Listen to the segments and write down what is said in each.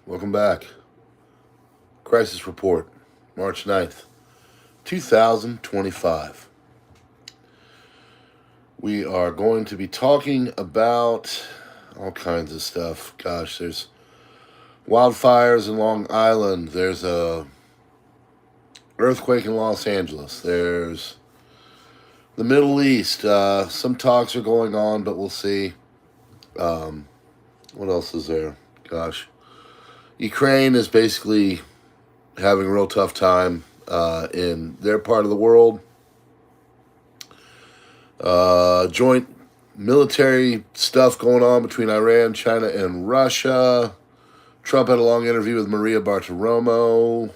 Welcome back. Crisis Report, March 9th, 2025. We are going to be talking about all kinds of stuff. Gosh, there's wildfires in Long Island. There's a earthquake in Los Angeles. There's the Middle East. Some talks are going on, but we'll see. What else is there? Gosh. Ukraine is basically having a real tough time in their part of the world. Joint military stuff going on between Iran, China, and Russia. Trump had a long interview with Maria Bartiromo.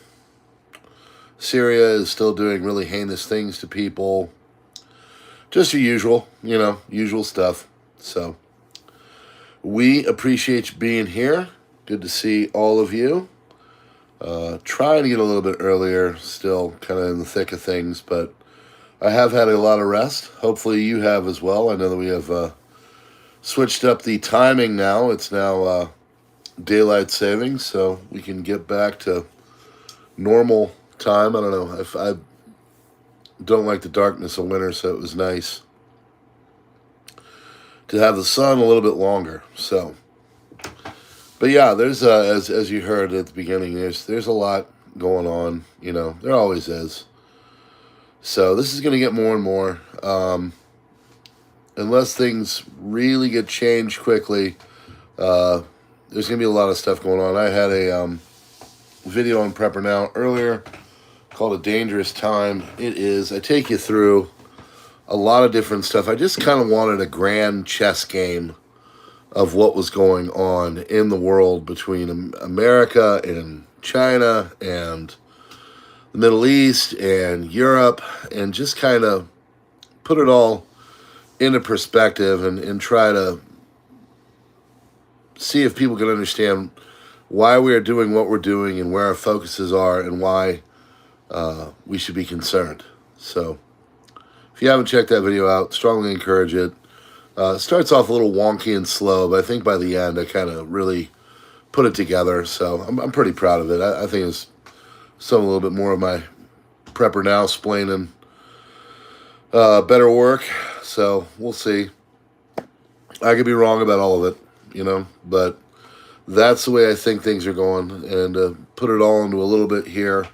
Syria is still doing really heinous things to people. Just your usual, usual stuff. So, we appreciate you being here. Good to see all of you. Trying to get a little bit earlier, still kind of in the thick of things, but I have had a lot of rest. Hopefully you have as well. I know that we have switched up the timing now. It's now daylight savings, so we can get back to normal time. I don't know. I don't like the darkness of winter, so it was nice to have the sun a little bit longer. So, but yeah, there's as you heard at the beginning, there's a lot going on. There always is. So this is going to get more and more, unless things really get changed quickly. There's going to be a lot of stuff going on. I had a video on PrepperNow earlier called A Dangerous Time. It is. I take you through a lot of different stuff. I just kind of wanted a grand chess game of what was going on in the world between America and China and the Middle East and Europe, and just kind of put it all into perspective and try to see if people can understand why we are doing what we're doing and where our focuses are and why we should be concerned. So if you haven't checked that video out, strongly encourage it. It starts off a little wonky and slow, but I think by the end I kind of really put it together. So I'm pretty proud of it. I think it's a little bit more of my PrepperNow splaining better work. So we'll see. I could be wrong about all of it, but that's the way I think things are going. And put it all into a little bit here.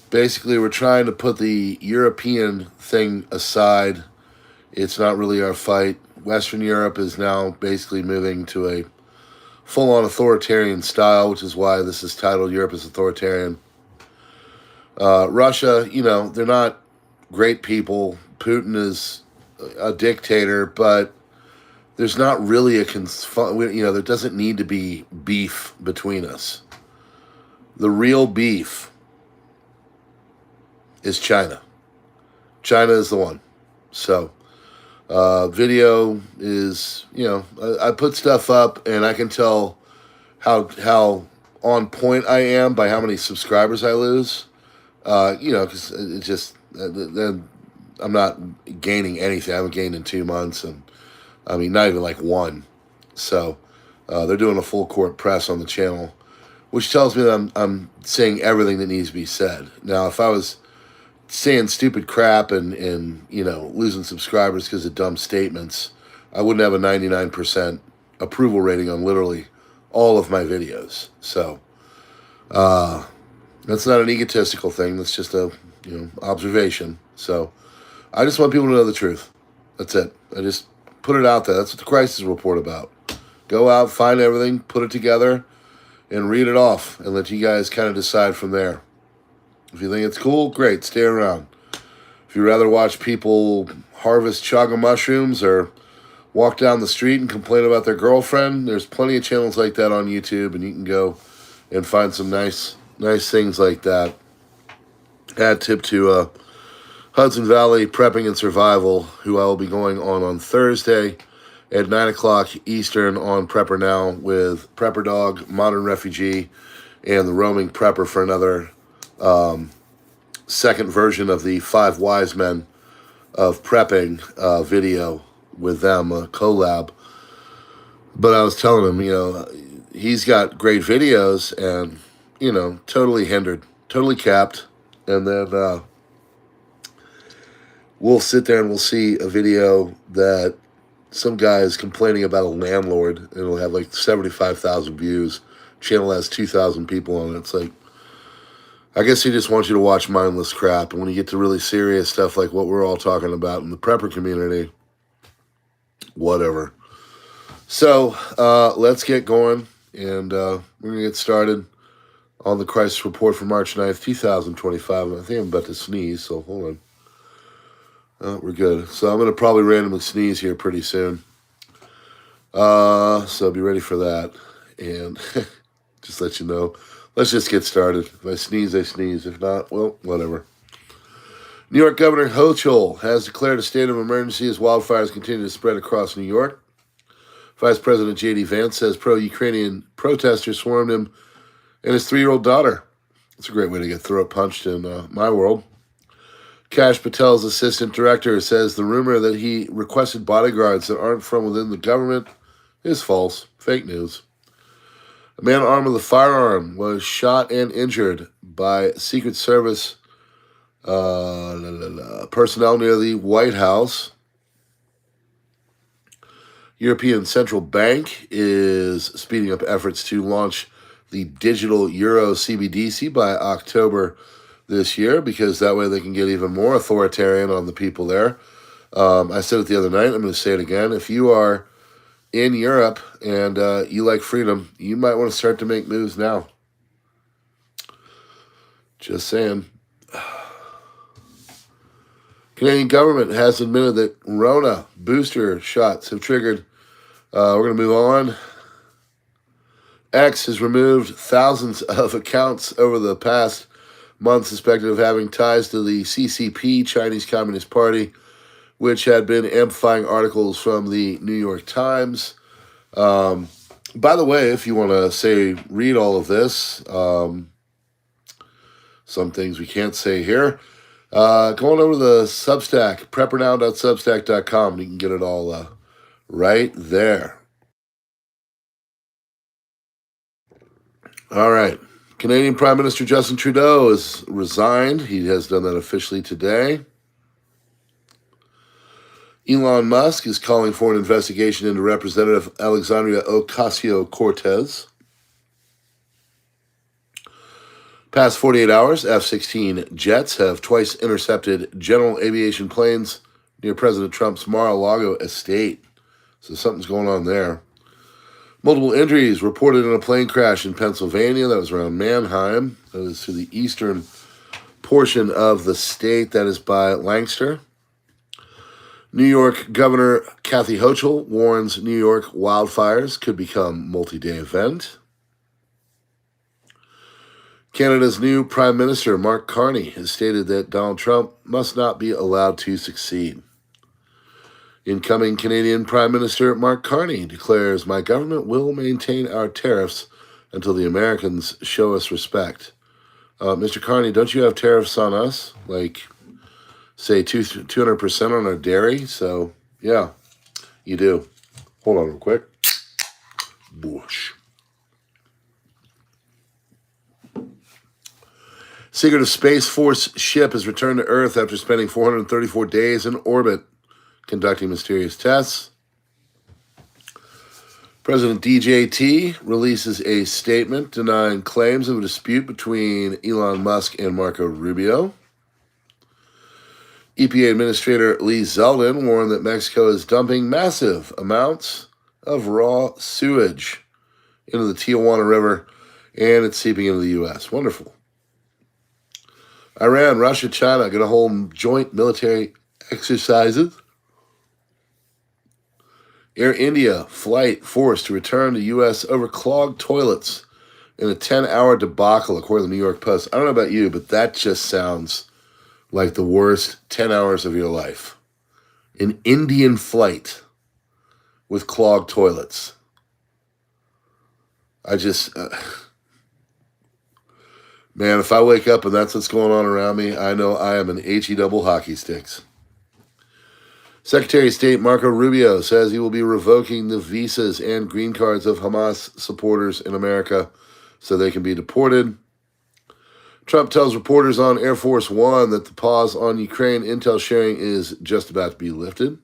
Basically, we're trying to put the European thing aside. It's not really our fight. Western Europe is now basically moving to a full-on authoritarian style, which is why this is titled Europe is Authoritarian. Russia, they're not great people. Putin is a dictator, but there's not really there doesn't need to be beef between us. The real beef is China. China is the one. So, video is, I put stuff up and I can tell how on point I am by how many subscribers I lose. Because it's just, I'm not gaining anything. I haven't gained in 2 months, and I mean, not even like one. So, they're doing a full court press on the channel, which tells me that I'm saying everything that needs to be said. Now, if I was saying stupid crap and losing subscribers because of dumb statements, I wouldn't have a 99% approval rating on literally all of my videos. So, that's not an egotistical thing. That's just a, observation. So I just want people to know the truth. That's it. I just put it out there. That's what the crisis report about. Go out, find everything, put it together, and read it off, and let you guys kind of decide from there. If you think it's cool, great, stay around. If you'd rather watch people harvest chaga mushrooms or walk down the street and complain about their girlfriend, there's plenty of channels like that on YouTube, and you can go and find some nice things like that. Add tip to Hudson Valley Prepping and Survival, who I will be going on Thursday at 9 o'clock Eastern on PrepperNow with Prepper Dog, Modern Refugee, and the Roaming Prepper for another second version of the 5 Wise Men of Prepping video with them, a collab. But I was telling him, he's got great videos and, you know, totally hindered, totally capped. And then we'll sit there and we'll see a video that some guy is complaining about a landlord, and it'll have like 75,000 views. Channel has 2,000 people on it. It's like, I guess he just wants you to watch mindless crap. And when you get to really serious stuff like what we're all talking about in the prepper community, whatever. So let's get going, and we're going to get started on the crisis report for March 9th, 2025. I think I'm about to sneeze, so hold on. We're good. So I'm going to probably randomly sneeze here pretty soon. So be ready for that. And just let you know. Let's just get started. If I sneeze, I sneeze. If not, well, whatever. New York Governor Hochul has declared a state of emergency as wildfires continue to spread across New York. Vice President J.D. Vance says pro-Ukrainian protesters swarmed him and his 3-year-old daughter. It's a great way to get throat punched in my world. Kash Patel's assistant director says the rumor that he requested bodyguards that aren't from within the government is false. Fake news. A man armed with a firearm was shot and injured by Secret Service personnel near the White House. European Central Bank is speeding up efforts to launch the digital Euro CBDC by October this year, because that way they can get even more authoritarian on the people there. I said it the other night, I'm going to say it again. If you are in Europe and you like freedom, you might want to start to make moves now. Just saying. Canadian government has admitted that Rona booster shots have triggered. We're going to move on. X has removed thousands of accounts over the past month suspected of having ties to the CCP, Chinese Communist Party, which had been amplifying articles from the New York Times. By the way, if you want to read all of this, some things we can't say here, going over to the Substack, PrepperNow.substack.com, you can get it all right there. All right. Canadian Prime Minister Justin Trudeau has resigned. He has done that officially today. Elon Musk is calling for an investigation into Representative Alexandria Ocasio-Cortez. Past 48 hours, F-16 jets have twice intercepted general aviation planes near President Trump's Mar-a-Lago estate. So something's going on there. Multiple injuries reported in a plane crash in Pennsylvania. That was around Mannheim. That is to the eastern portion of the state. That is by Lancaster. New York Governor Kathy Hochul warns New York wildfires could become multi-day event. Canada's new Prime Minister, Mark Carney, has stated that Donald Trump must not be allowed to succeed. Incoming Canadian Prime Minister Mark Carney declares, "My government will maintain our tariffs until the Americans show us respect." Mr. Carney, don't you have tariffs on us? Like, say, 200% on our dairy? So, yeah, you do. Hold on real quick. Bush. Secretive Space Force ship has returned to Earth after spending 434 days in orbit, conducting mysterious tests. President DJT releases a statement denying claims of a dispute between Elon Musk and Marco Rubio. EPA Administrator Lee Zeldin warned that Mexico is dumping massive amounts of raw sewage into the Tijuana River, and it's seeping into the U.S. Wonderful. Iran, Russia, China going to hold joint military exercises. Air India flight forced to return to U.S. over clogged toilets in a 10-hour debacle, according to the New York Post. I don't know about you, but that just sounds like the worst 10 hours of your life. An Indian flight with clogged toilets. I just... man, if I wake up and that's what's going on around me, I know I am an HE double hockey sticks. Secretary of State Marco Rubio says he will be revoking the visas and green cards of Hamas supporters in America so they can be deported. Trump tells reporters on Air Force One that the pause on Ukraine intel sharing is just about to be lifted.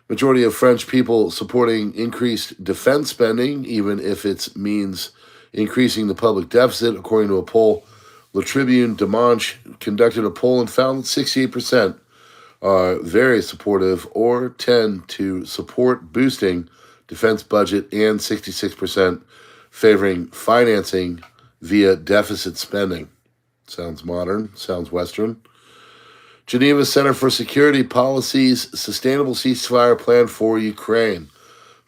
Majority of French people supporting increased defense spending, even if it means increasing the public deficit, according to a poll. Le Tribune Dimanche conducted a poll and found that 68% are very supportive or tend to support boosting defense budget, and 66% favoring financing via deficit spending. Sounds modern, sounds Western. Geneva Center for Security Policy's sustainable ceasefire plan for Ukraine.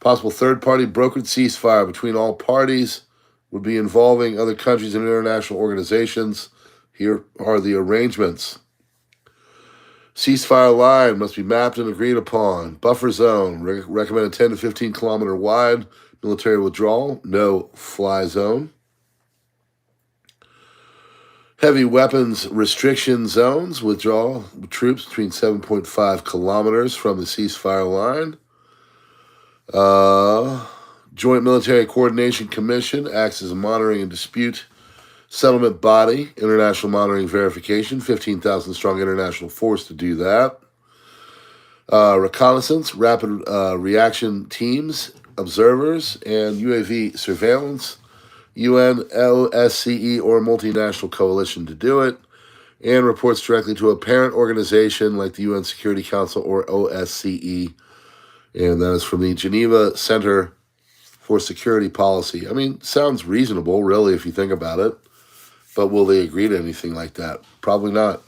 Possible third-party brokered ceasefire between all parties would be involving other countries and international organizations. Here are the arrangements. Ceasefire line must be mapped and agreed upon. Buffer zone, recommended 10 to 15 kilometer wide. Military withdrawal, no fly zone. Heavy weapons restriction zones, withdraw troops between 7.5 kilometers from the ceasefire line. Joint Military Coordination Commission acts as a monitoring and dispute settlement body. International monitoring verification, 15,000 strong international force to do that. Reconnaissance, rapid reaction teams, observers, and UAV surveillance. UN, ODYSEE, or multinational coalition to do it, and reports directly to a parent organization like the UN Security Council or ODYSEE, and that is from the Geneva Center for Security Policy. I mean, sounds reasonable, really, if you think about it, but will they agree to anything like that? Probably not.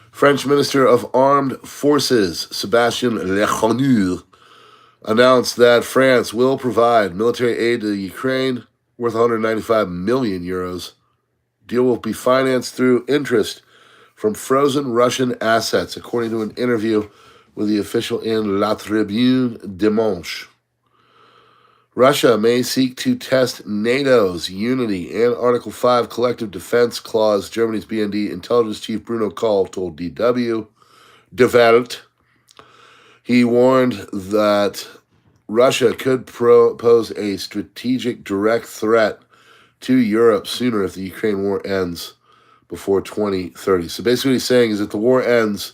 French Minister of Armed Forces, Sébastien Lecornu, announced that France will provide military aid to Ukraine worth 195 million euros. Deal will be financed through interest from frozen Russian assets, according to an interview with the official in La Tribune Dimanche. Russia may seek to test NATO's unity and Article 5 Collective Defense Clause, Germany's BND intelligence chief Bruno Kahl told DW. De Welt. He warned that Russia could pose a strategic direct threat to Europe sooner if the Ukraine war ends before 2030. So basically what he's saying is if the war ends,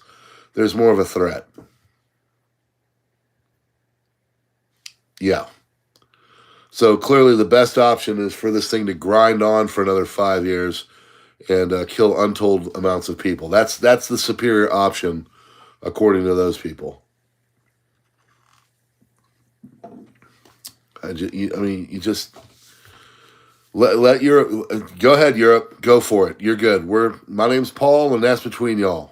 there's more of a threat. Yeah. So clearly the best option is for this thing to grind on for another 5 years and kill untold amounts of people. That's the superior option, according to those people. You just let Europe go ahead. Europe, go for it. You're good. My name's Paul, and that's between y'all.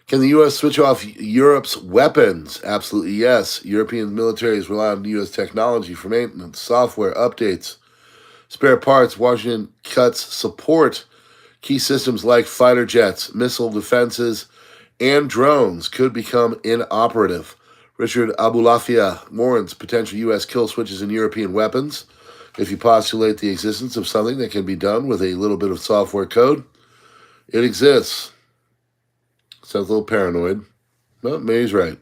Can the U.S. switch off Europe's weapons? Absolutely yes. European militaries rely on U.S. technology for maintenance, software updates, spare parts. Washington cuts support. Key systems like fighter jets, missile defenses, and drones could become inoperative. Richard Abulafia warns potential U.S. kill switches in European weapons. If you postulate the existence of something that can be done with a little bit of software code, it exists. Sounds a little paranoid. Well, maybe he's right.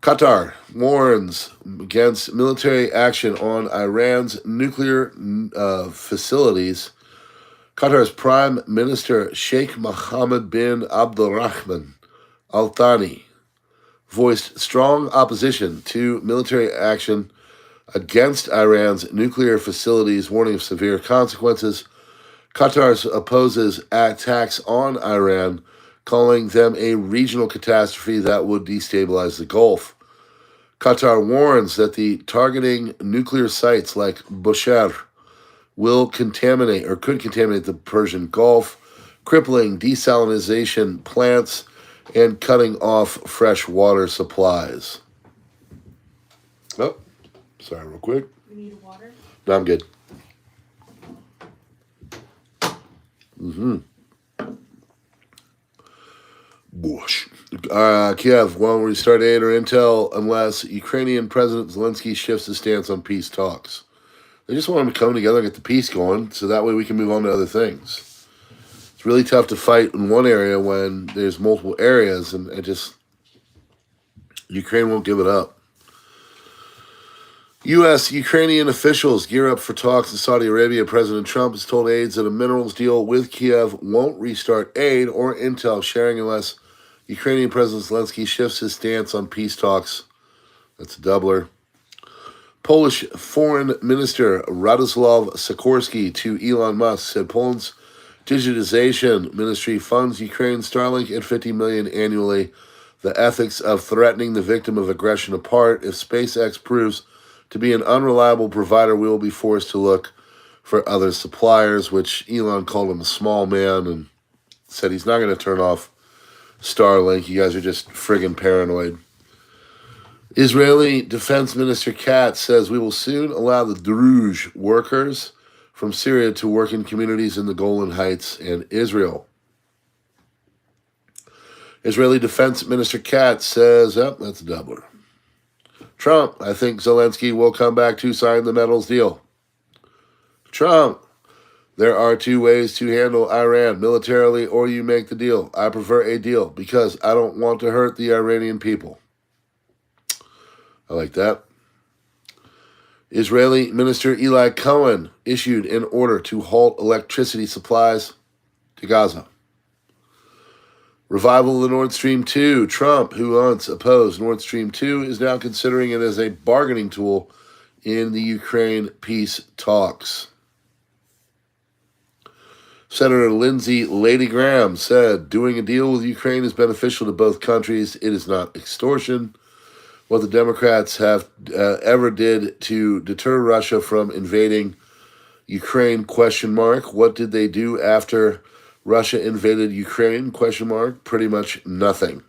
Qatar warns against military action on Iran's nuclear facilities. Qatar's Prime Minister Sheikh Mohammed bin Abdulrahman Al Thani voiced strong opposition to military action against Iran's nuclear facilities, warning of severe consequences. Qatar opposes attacks on Iran, calling them a regional catastrophe that would destabilize the Gulf. Qatar warns that the targeting nuclear sites like Bushehr will contaminate or could contaminate the Persian Gulf, crippling desalination plants and cutting off fresh water supplies. Oh, sorry, real quick. You need water? No, I'm good. Kiev won't restart aid or intel unless Ukrainian President Zelensky shifts his stance on peace talks. They just want them to come together and get the peace going, so that way we can move on to other things. It's really tough to fight in one area when there's multiple areas, and Ukraine won't give it up. U.S. Ukrainian officials gear up for talks in Saudi Arabia. President Trump has told aides that a minerals deal with Kiev won't restart aid or intel sharing unless Ukrainian President Zelensky shifts his stance on peace talks. That's a doubler. Polish Foreign Minister Radoslaw Sikorski to Elon Musk said Poland's digitization ministry funds Ukraine Starlink at $50 million annually. The ethics of threatening the victim of aggression apart. If SpaceX proves to be an unreliable provider, we will be forced to look for other suppliers, which Elon called him a small man and said he's not going to turn off Starlink. You guys are just friggin' paranoid. Israeli Defense Minister Katz says we will soon allow the Druze workers from Syria to work in communities in the Golan Heights and Israel. Israeli Defense Minister Katz says, that's a doubler. Trump, I think Zelensky will come back to sign the metals deal. Trump, there are two ways to handle Iran, militarily or you make the deal. I prefer a deal because I don't want to hurt the Iranian people. I like that. Israeli Minister Eli Cohen issued an order to halt electricity supplies to Gaza. Revival of the Nord Stream 2. Trump, who once opposed Nord Stream 2, is now considering it as a bargaining tool in the Ukraine peace talks. Senator Lindsey Lady Graham said, doing a deal with Ukraine is beneficial to both countries. It is not extortion. What the Democrats have ever did to deter Russia from invading Ukraine, ? What did they do after Russia invaded Ukraine, ? Pretty much nothing.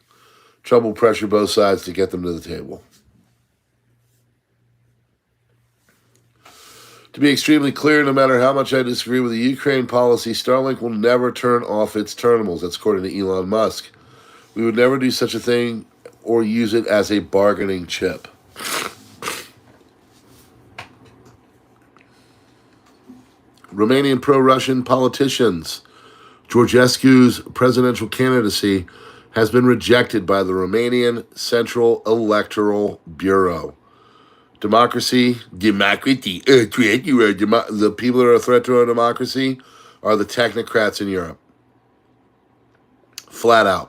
Trump will pressure both sides to get them to the table. To be extremely clear, no matter how much I disagree with the Ukraine policy, Starlink will never turn off its terminals. That's according to Elon Musk. We would never do such a thing or use it as a bargaining chip. Romanian pro-Russian politicians. Georgescu's presidential candidacy has been rejected by the Romanian Central Electoral Bureau. Democracy, the people that are a threat to our democracy are the technocrats in Europe. Flat out.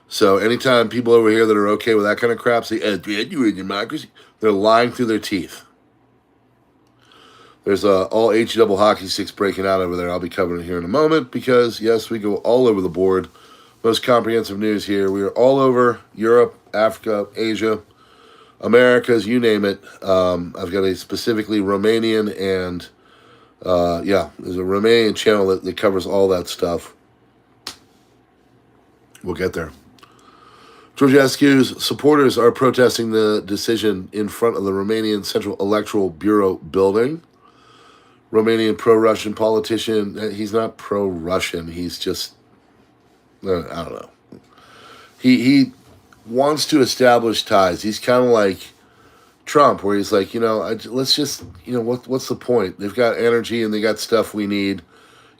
So anytime people over here that are okay with that kind of crap say, democracy, they're lying through their teeth. There's all H-double hockey sticks breaking out over there. I'll be covering it here in a moment because, yes, we go all over the board. Most comprehensive news here. We are all over Europe, Africa, Asia, Americas, you name it. I've got a specifically Romanian and, there's a Romanian channel that covers all that stuff. We'll get there. Georgescu's supporters are protesting the decision in front of the Romanian Central Electoral Bureau building. Romanian pro-Russian politician, he's not pro-Russian, he's just, I don't know. He wants to establish ties. He's kind of like Trump, where he's like, let's just, what's the point? They've got energy and they got stuff we need.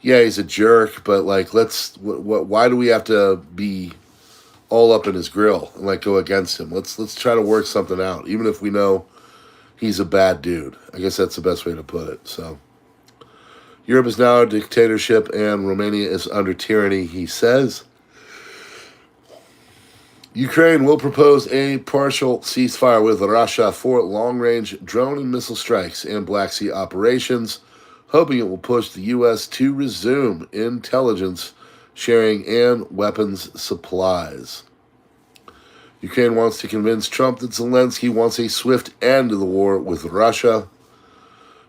Yeah, he's a jerk, but why do we have to be all up in his grill and go against him? Let's try to work something out, even if we know he's a bad dude. I guess that's the best way to put it. So Europe is now a dictatorship and Romania is under tyranny, he says. Ukraine will propose a partial ceasefire with Russia for long-range drone and missile strikes and Black Sea operations, hoping it will push the U.S. to resume intelligence sharing and weapons supplies. Ukraine wants to convince Trump that Zelensky wants a swift end to the war with Russia.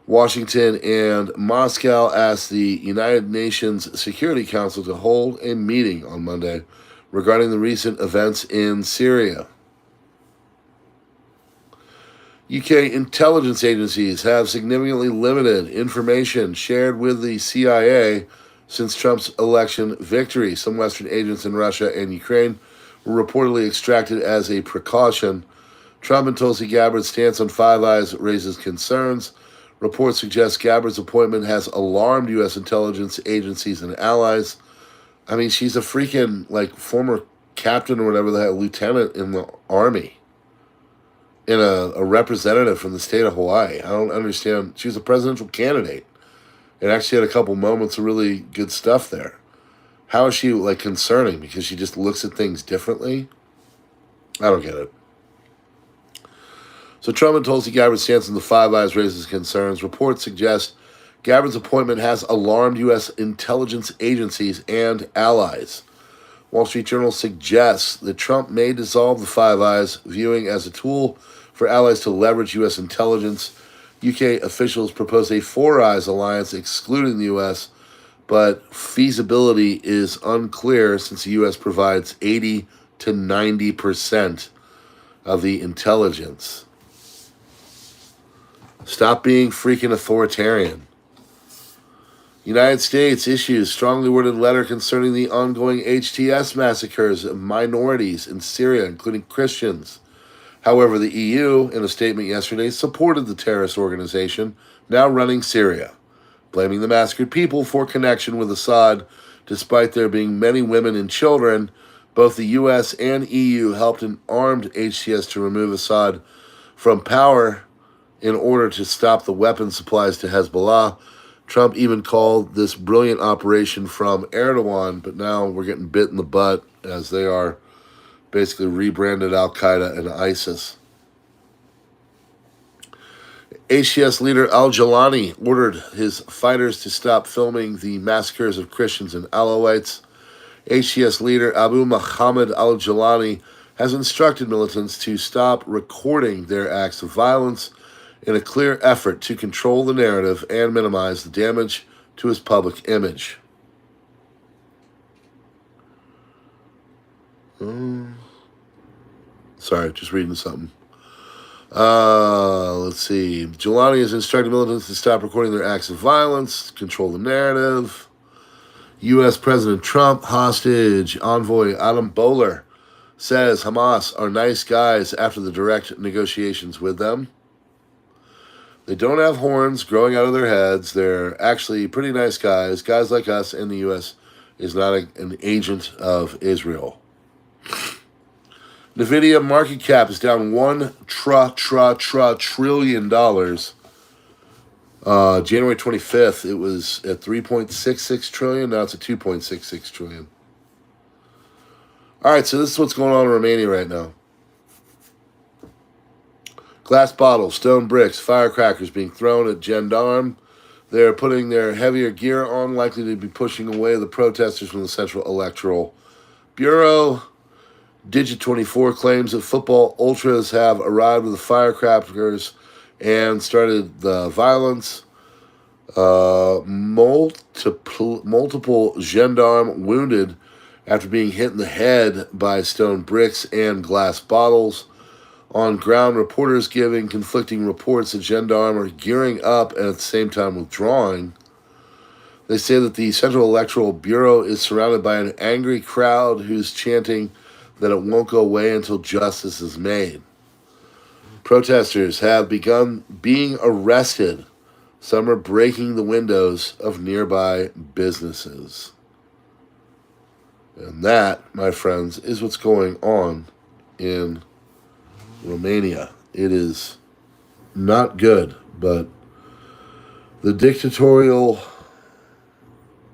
Washington and Moscow asked the United Nations Security Council to hold a meeting on Monday regarding the recent events in Syria. UK intelligence agencies have significantly limited information shared with the CIA since Trump's election victory. Some Western agents in Russia and Ukraine were reportedly extracted as a precaution. Trump and Tulsi Gabbard's stance on Five Eyes raises concerns. Reports suggest Gabbard's appointment has alarmed U.S. intelligence agencies and allies. I mean, she's a freaking, like, former captain or whatever the hell, lieutenant in the Army. And a representative from the state of Hawaii. I don't understand. She was a presidential candidate. And actually had a couple moments of really good stuff there. How is she, like, concerning? Because she just looks at things differently? I don't get it. So Trump and Tulsi Gabbard's stance on the Five Eyes raises concerns. Reports suggest Gabbard's appointment has alarmed U.S. intelligence agencies and allies. Wall Street Journal suggests that Trump may dissolve the Five Eyes, viewing as a tool for allies to leverage U.S. intelligence. UK officials propose a Four Eyes alliance excluding the U.S., but feasibility is unclear since the U.S. provides 80 to 90% of the intelligence. Stop being freaking authoritarian. United States issues strongly worded letter concerning the ongoing HTS massacres of minorities in Syria, including Christians. However, the EU, in a statement yesterday, supported the terrorist organization now running Syria, blaming the massacred people for connection with Assad. Despite there being many women and children, both the U.S. and EU helped an armed HTS to remove Assad from power in order to stop the weapon supplies to Hezbollah. Trump even called this brilliant operation from Erdogan, but now we're getting bit in the butt as they are basically rebranded Al-Qaeda and ISIS. HTS leader al-Jilani ordered his fighters to stop filming the massacres of Christians and Alawites. HTS leader Abu Muhammad al-Jilani has instructed militants to stop recording their acts of violence in a clear effort to control the narrative and minimize the damage to his public image. Sorry, just reading something. Let's see. Jelani has instructed militants to stop recording their acts of violence, control the narrative. U.S. President Trump hostage envoy Adam Bowler says Hamas are nice guys after the direct negotiations with them. They don't have horns growing out of their heads. They're actually pretty nice guys. Guys like us, and the U.S. is not an agent of Israel. NVIDIA market cap is down $1 trillion. January 25th, it was at 3.66 trillion. Now it's at 2.66 trillion. All right, so this is what's going on in Romania right now. Glass bottles, stone bricks, firecrackers being thrown at gendarme. They're putting their heavier gear on, likely to be pushing away the protesters from the Central Electoral Bureau. Digit24 claims that football ultras have arrived with the firecrackers and started the violence. Multiple gendarme wounded after being hit in the head by stone bricks and glass bottles. On ground, reporters giving conflicting reports that gendarme are gearing up and at the same time withdrawing. They say that the Central Electoral Bureau is surrounded by an angry crowd who's chanting that it won't go away until justice is made. Protesters have begun being arrested. Some are breaking the windows of nearby businesses. And that, my friends, is what's going on in Romania. It is not good, but the dictatorial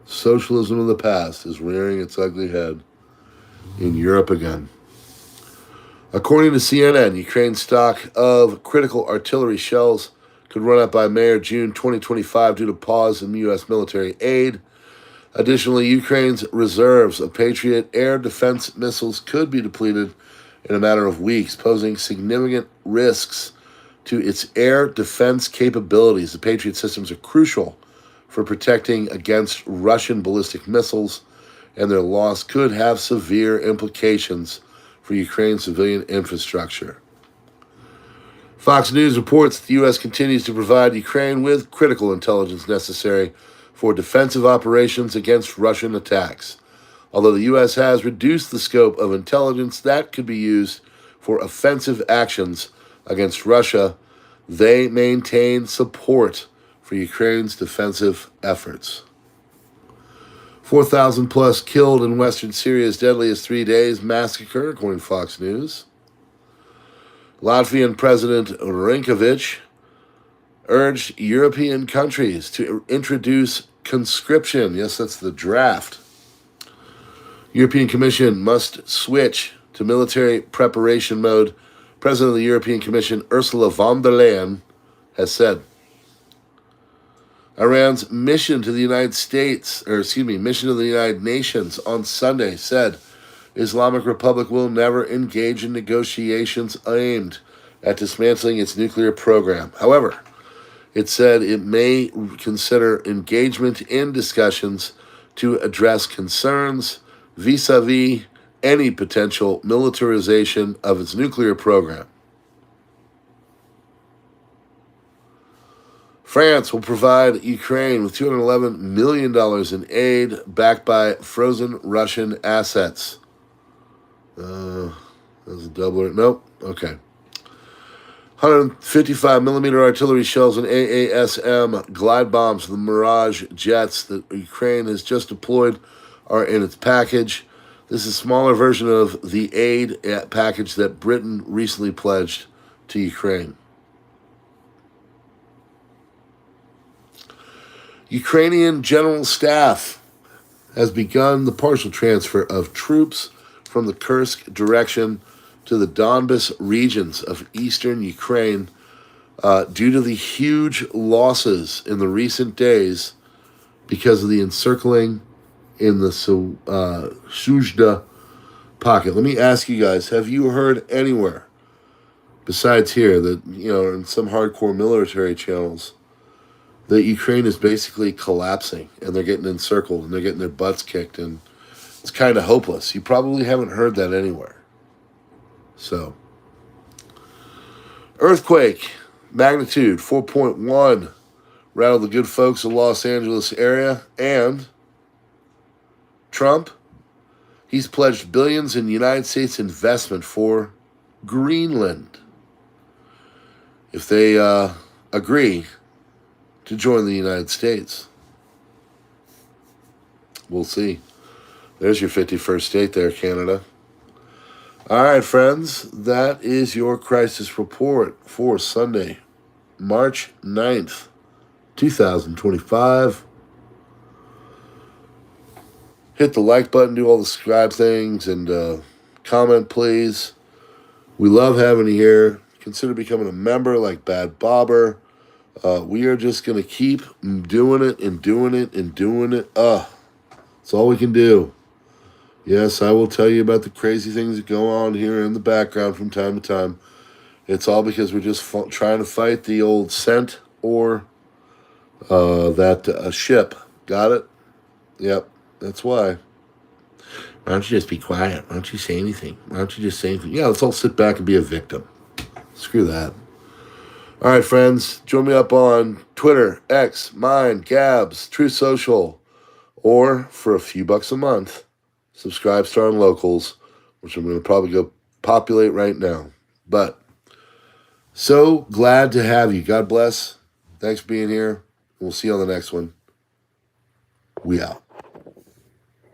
socialism of the past is rearing its ugly head in Europe again. According to CNN, Ukraine's stock of critical artillery shells could run out by May or June 2025 due to pause in U.S. military aid. Additionally, Ukraine's reserves of Patriot air defense missiles could be depleted in a matter of weeks, posing significant risks to its air defense capabilities. The Patriot systems are crucial for protecting against Russian ballistic missiles, and their loss could have severe implications for Ukraine's civilian infrastructure. Fox News reports that the U.S. continues to provide Ukraine with critical intelligence necessary for defensive operations against Russian attacks. Although the U.S. has reduced the scope of intelligence that could be used for offensive actions against Russia, they maintain support for Ukraine's defensive efforts. 4,000 plus killed in western Syria's deadliest 3 days massacre, according to Fox News. Latvian President Rinkovic urged European countries to introduce conscription. Yes, that's the draft. European Commission must switch to military preparation mode, President of the European Commission Ursula von der Leyen has said. Iran's mission to the United Nations on Sunday said Islamic Republic will never engage in negotiations aimed at dismantling its nuclear program. However, it said it may consider engagement in discussions to address concerns vis-a-vis any potential militarization of its nuclear program. France will provide Ukraine with $211 million in aid backed by frozen Russian assets. That's a doubler. Nope. Okay. 155 millimeter artillery shells and AASM glide bombs for the Mirage jets that Ukraine has just deployed are in its package. This is a smaller version of the aid package that Britain recently pledged to Ukraine. Ukrainian General Staff has begun the partial transfer of troops from the Kursk direction to the Donbas regions of eastern Ukraine due to the huge losses in the recent days because of the encircling in the Suzhda pocket. Let me ask you guys, have you heard anywhere besides here that, in some hardcore military channels, that Ukraine is basically collapsing and they're getting encircled and they're getting their butts kicked and it's kind of hopeless? You probably haven't heard that anywhere. So, earthquake, magnitude 4.1, rattled the good folks of the Los Angeles area. And Trump, he's pledged billions in United States investment for Greenland if they agree to join the United States. We'll see. There's your 51st state there, Canada. All right, friends, that is your crisis report for Sunday, March 9th, 2025. Hit the like button, do all the subscribe things, and comment, please. We love having you here. Consider becoming a member like Bad Bobber. We are just going to keep doing it and doing it and doing it. That's all we can do. Yes, I will tell you about the crazy things that go on here in the background from time to time. It's all because we're just trying to fight the old scent or that ship. Got it? Yep, that's why. Why don't you just be quiet? Why don't you say anything? Why don't you just say anything? Yeah, let's all sit back and be a victim. Screw that. All right, friends, join me up on Twitter, X, Mine, Gabs, True Social, or for a few bucks a month, subscribe Star and Locals, which I'm going to probably go populate right now. But so glad to have you. God bless. Thanks for being here. We'll see you on the next one. We out.